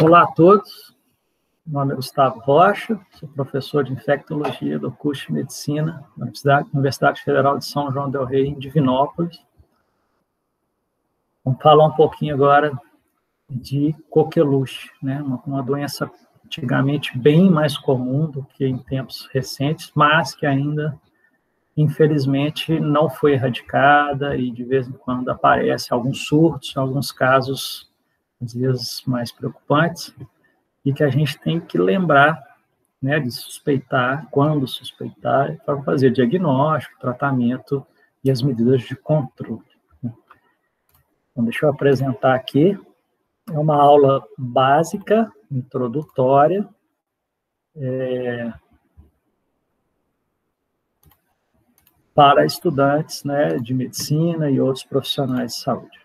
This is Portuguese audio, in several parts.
Olá a todos, meu nome é Gustavo Rocha, sou professor de infectologia do curso de medicina da Universidade Federal de São João del Rei, em Divinópolis. Vamos falar um pouquinho agora de coqueluche, né? Uma doença antigamente bem mais comum do que em tempos recentes, mas que ainda, infelizmente, não foi erradicada e de vez em quando aparece alguns surtos, alguns casos, às vezes, mais preocupantes, e que a gente tem que lembrar, né, de suspeitar, quando suspeitar, para fazer diagnóstico, tratamento e as medidas de controle. Então, deixa eu apresentar aqui. É uma aula básica, introdutória, para estudantes, né, de medicina e outros profissionais de saúde.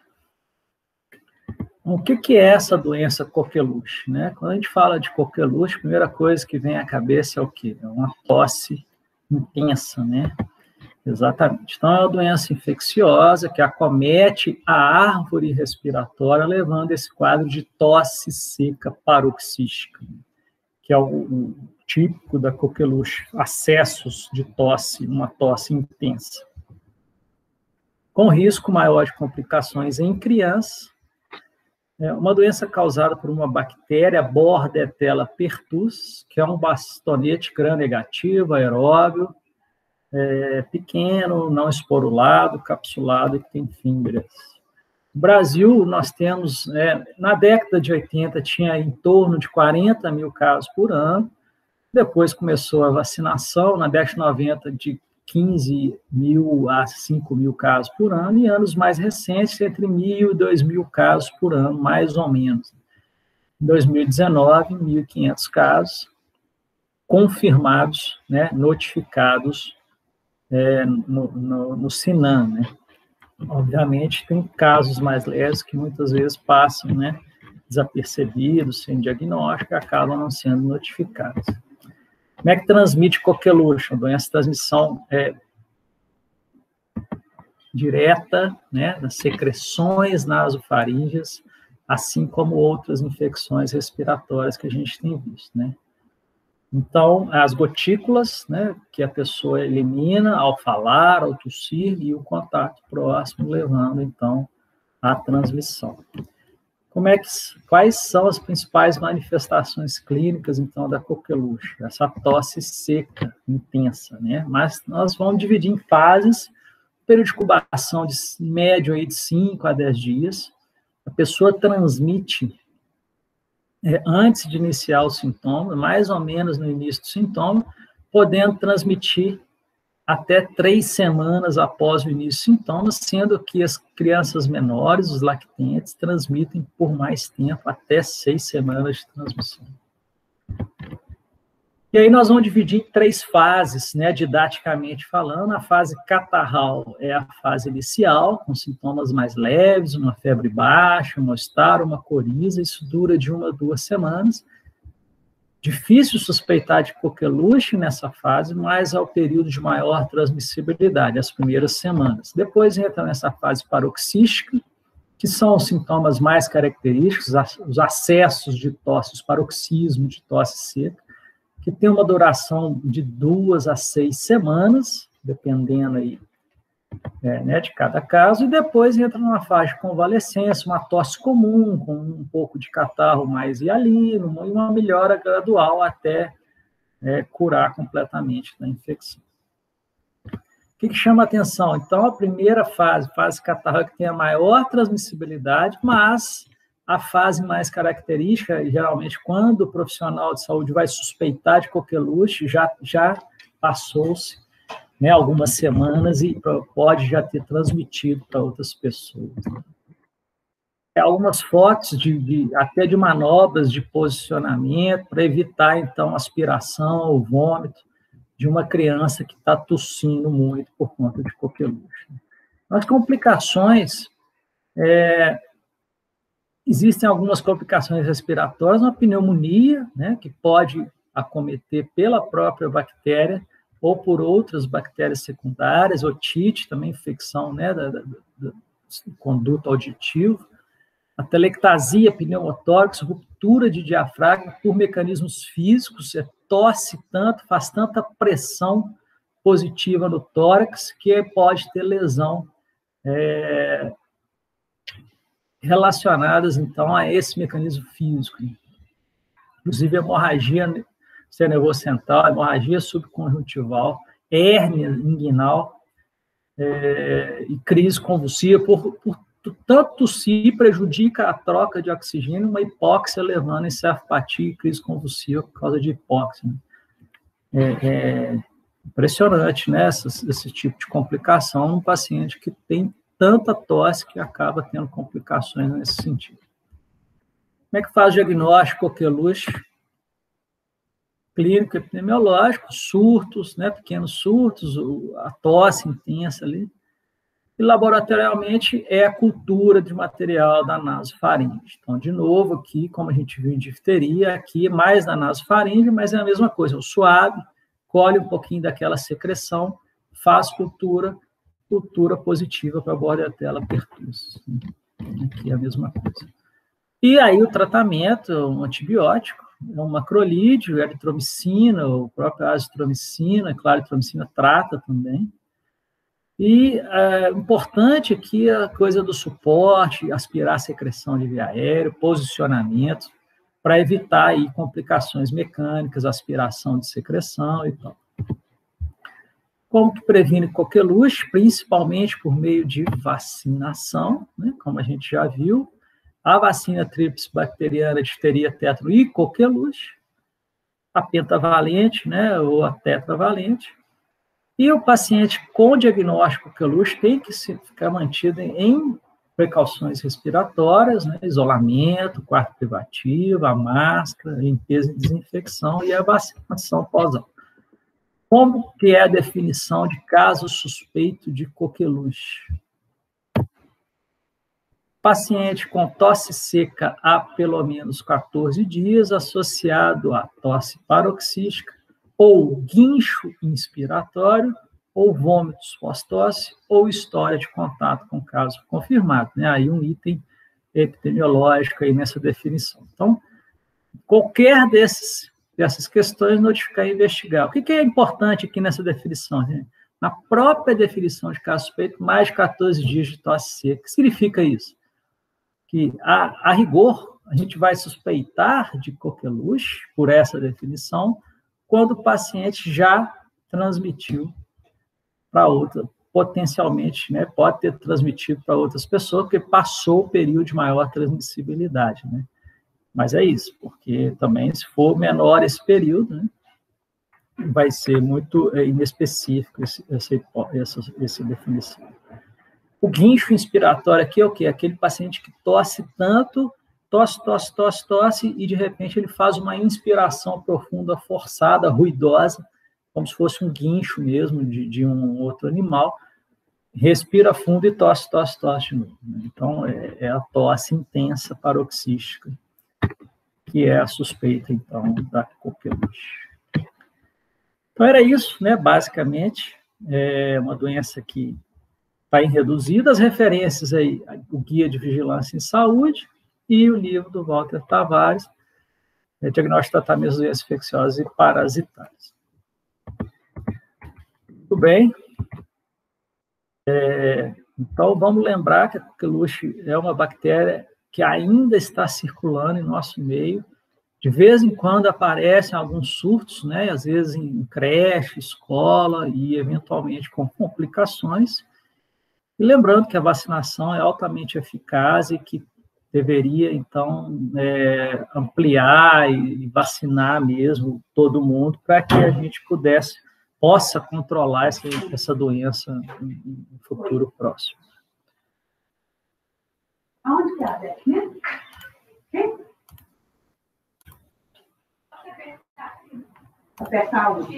O que é essa doença coqueluche, né? Quando a gente fala de coqueluche, a primeira coisa que vem à cabeça é o quê? É uma tosse intensa, né? Exatamente. Então, é uma doença infecciosa que acomete a árvore respiratória, levando esse quadro de tosse seca paroxística, que é o típico da coqueluche, acessos de tosse, uma tosse intensa. Com risco maior de complicações em crianças. É uma doença causada por uma bactéria Bordetella pertussis, que é um bastonete gram-negativo, aeróbio, pequeno, não esporulado, capsulado e que tem fímbrias. No Brasil, nós temos, na década de 80, tinha em torno de 40 mil casos por ano, depois começou a vacinação, na década de 90, de 15 mil a 5 mil casos por ano, e anos mais recentes, entre 1.000 e 2.000 casos por ano, mais ou menos. Em 2019, 1.500 casos confirmados, né, notificados no SINAM, né? Obviamente, tem casos mais leves que muitas vezes passam, né, desapercebidos, sem diagnóstico, e acabam não sendo notificados. Como é que transmite coqueluche? Uma doença de transmissão direta, né, das secreções nasofaríngeas, assim como outras infecções respiratórias que a gente tem visto, né? Então, as gotículas, né, que a pessoa elimina ao falar, ao tossir, e o contato próximo, levando, então, à transmissão. Quais são as principais manifestações clínicas, então, da coqueluche? Essa tosse seca, intensa, né? Mas nós vamos dividir em fases, período de incubação de médio aí de 5 a 10 dias. A pessoa transmite antes de iniciar o sintoma, mais ou menos no início do sintoma, podendo transmitir até 3 semanas após o início dos sintomas, sendo que as crianças menores, os lactentes, transmitem por mais tempo, até 6 semanas de transmissão. E aí nós vamos dividir em 3 fases, né, didaticamente falando. A fase catarral é a fase inicial, com sintomas mais leves, uma febre baixa, um mal-estar, uma coriza, isso dura de 1 a 2 semanas. Difícil suspeitar de coqueluche nessa fase, mas é o período de maior transmissibilidade, as primeiras semanas. Depois entra nessa fase paroxística, que são os sintomas mais característicos, os acessos de tosse, os paroxismos de tosse seca, que tem uma duração de 2 a 6 semanas, dependendo aí, né, de cada caso, e depois entra numa fase de convalescência, uma tosse comum, com um pouco de catarro mais hialino, e uma melhora gradual até curar completamente da infecção. O que chama a atenção? Então, a primeira fase catarral, que tem a maior transmissibilidade, mas a fase mais característica, geralmente, quando o profissional de saúde vai suspeitar de coqueluche, já passou-se, né, algumas semanas e pode já ter transmitido para outras pessoas. Algumas fotos até de manobras de posicionamento para evitar, então, aspiração ou vômito de uma criança que está tossindo muito por conta de coqueluche. As complicações, existem algumas complicações respiratórias, uma pneumonia, né, que pode acometer pela própria bactéria ou por outras bactérias secundárias, otite, também infecção, né, do conduto auditivo, atelectasia pneumotórax, ruptura de diafragma por mecanismos físicos, tosse tanto, faz tanta pressão positiva no tórax que pode ter lesão relacionadas, então, a esse mecanismo físico. Inclusive, hemorragia cerebrovascular, hemorragia subconjuntival, hérnia inguinal e crise convulsiva, por tanto tossir prejudica a troca de oxigênio, uma hipóxia levando a encefalopatia e crise convulsiva por causa de hipóxia. É impressionante, né, esse tipo de complicação num paciente que tem tanta tosse que acaba tendo complicações nesse sentido. Como é que faz o diagnóstico coqueluche? Clínico epidemiológico, surtos, né, pequenos surtos, a tosse intensa ali. E laboratorialmente é a cultura de material da nasofaringe. Então, de novo, aqui, como a gente viu em difteria, aqui mais na nasofaringe, mas é a mesma coisa, o suave, colhe um pouquinho daquela secreção, faz cultura positiva para a Bordetella pertussis. Aqui é a mesma coisa. E aí o tratamento, um antibiótico, é um macrolídeo, eritromicina, o próprio azitromicina, claritromicina trata também. E importante aqui a coisa do suporte, aspirar a secreção de via aérea, posicionamento, para evitar aí complicações mecânicas, aspiração de secreção e tal. Como que previne coqueluche? Principalmente por meio de vacinação, né? Como a gente já viu, a vacina tríplice bacteriana, difteria, tétano e coqueluche, a pentavalente, né, ou a tetravalente. E o paciente com diagnóstico coqueluche tem que ficar mantido em precauções respiratórias, né, isolamento, quarto privativo, a máscara, limpeza e desinfecção e a vacinação pós-aula. Como que é a definição de caso suspeito de coqueluche? Paciente com tosse seca há pelo menos 14 dias, associado a tosse paroxística, ou guincho inspiratório, ou vômitos pós-tosse, ou história de contato com caso confirmado. Né? Aí um item epidemiológico aí nessa definição. Então, qualquer dessas questões, notificar e investigar. O que é importante aqui nessa definição? Gente? Na própria definição de caso suspeito, mais de 14 dias de tosse seca. O que significa isso? Que, a rigor, a gente vai suspeitar de coqueluche, por essa definição, quando o paciente já transmitiu para outra, potencialmente, né, pode ter transmitido para outras pessoas, porque passou o período de maior transmissibilidade, né? Mas é isso, porque também, se for menor esse período, né, vai ser muito inespecífico essa definição. O guincho inspiratório aqui é o quê? Aquele paciente que tosse tanto, tosse, e de repente ele faz uma inspiração profunda, forçada, ruidosa, como se fosse um guincho mesmo de um outro animal, respira fundo e tosse de novo. Então, é a tosse intensa paroxística, que é a suspeita, então, da coqueluche. Então, era isso, né? Basicamente, é uma doença que está em reduzida. As referências aí, o Guia de Vigilância em Saúde e o livro do Walter Tavares, Diagnóstico e Tratamento de Doenças Infecciosas e Parasitárias. Muito bem. Então, vamos lembrar que a coqueluche é uma bactéria que ainda está circulando em nosso meio. De vez em quando aparecem alguns surtos, né? Às vezes em creche, escola e, eventualmente, com complicações. E lembrando que a vacinação é altamente eficaz e que deveria, então, ampliar e vacinar mesmo todo mundo para que a gente possa controlar essa doença no futuro próximo. Aonde está, né? Apertar onde?